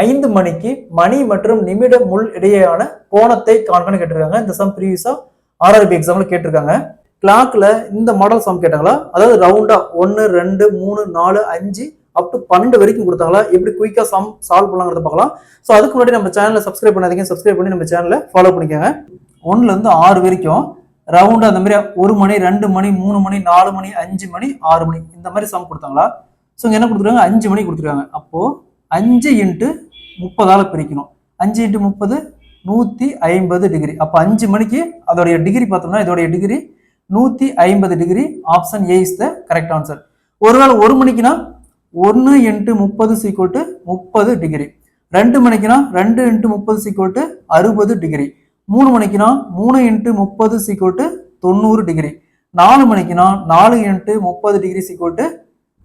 5 மணிக்கு மணி மற்றும் நிமிட முள் இடையேயான கோணத்தை காண்கன்னு கேட்டிருக்காங்க. இந்த சம் ப்ரீவியஸா RRB எக்ஸாம்ல கேட்டிருக்காங்க. கிளாக்ல இந்த மாடல் சம் கேட்டாங்களா, அதாவது ரவுண்டா 1 2 3 4 5 அப் டு 12 வரைக்கும் கொடுத்தாங்களா, எப்படி குயிக்கா சம் சால்வ் பண்ணலாங்கிறத பார்க்கலாம். ஸோ அதுக்கு முன்னாடி நம்ம சேனலை சப்ஸ்கிரைப் பண்ணாதீங்க, சப்ஸ்கிரைப் பண்ணி நம்ம சேனலை ஃபாலோ பண்ணிக்கோங்க. 1ல இருந்து 6 வரைக்கும் ரவுண்டா அந்த மாதிரி 1 மணி 2 மணி 3 மணி 4 மணி 5 மணி 6 மணி இந்த மாதிரி சம் கொடுத்தாங்களா. ஸோ இங்க என்ன கொடுத்துருக்காங்க, 5 மணி கொடுத்துருக்காங்க. அப்போ 5 இன்ட்டு 30ஆல பிரிக்கணும். 5 இன்ட்டு 30 150 டிகிரி. அப்போ 5 மணிக்கு அதோடைய டிகிரி பார்த்தோம்னா இதோடைய degree 150 degree. Option A is the correct answer. ஒருவேளை 1 மணிக்குனா 1 இன்ட்டு 30 சீக்வல் டு 30 டிகிரி. 2 மணிக்குனா 2 இன்ட்டு 30 சீக்வல் டு 60 டிகிரி. 3 மணிக்குனா 3 இன்ட்டு 30 சீக்வல் டு 90 டிகிரி. 4 மணிக்குனா 4 into 30 degree is equal to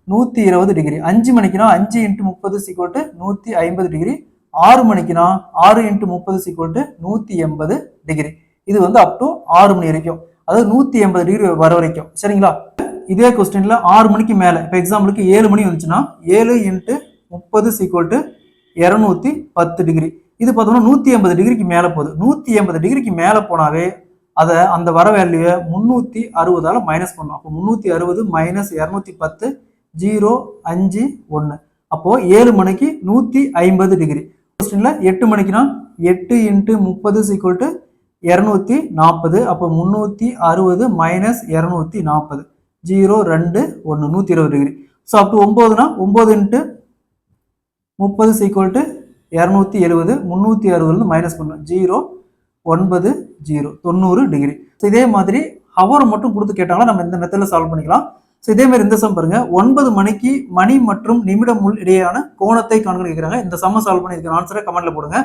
120 degree. 5 மணிக்குனா 5 இன்ட்டு 30 சீக்வல் டு 150 டிகிரி. 6 மணிக்குனா 6 இன்ட்டு 30 சீக்வல் டு 180 டிகிரி. இது வந்து up to 6 மணி வரைக்கும், அதாவது 180 டிகிரி வர வரைக்கும். சரிங்களா? இதே கொஸ்டின்ல 6 மணிக்கு மேல, இப்போ எக்ஸாம்பிளுக்கு 7 மணி வந்துச்சுன்னா 7 இன்ட்டு 30 சீக்வல் டு 210 டிகிரி. இது பார்த்தோம்னா 180 டிகிரிக்கு மேல போகுது. 180 டிகிரிக்கு மேல போனாவே அதை அந்த வர வேல்யூவை 360ஆல மைனஸ் பண்ணும். அப்போ 360 மைனஸ் 210 0 5 1. அப்போ 7 மணிக்கு 150 டிகிரி. கொஸ்டின்ல 8 மணிக்குனா 8 இன்ட்டு 30 சீக்வல் டு 240. அப்போ 360 minus 240 0 2 1 120 degree. So up to 9னா 9 இன்ட்டு 30 சீக்வல் டு 270. 360 மைனஸ் பண்ணும் 0 9 0 90 டிகிரி. ஸோ இதே மாதிரி ஹவர் மட்டும் கொடுத்து கேட்டாங்களா நம்ம இந்த மெத்தட்ல சால்வ் பண்ணிக்கலாம். ஸோ இதே மாதிரி இந்த சம் பாருங்க, 9 மணிக்கு மணி மற்றும் நிமிடம் முள் இடையேயான கோணத்தை காண்க கேட்கிறாங்க. இந்த சம்ம சால்வ் பண்ணி இதுக்கு ஆன்சரை கமெண்ட்ல போடுங்க.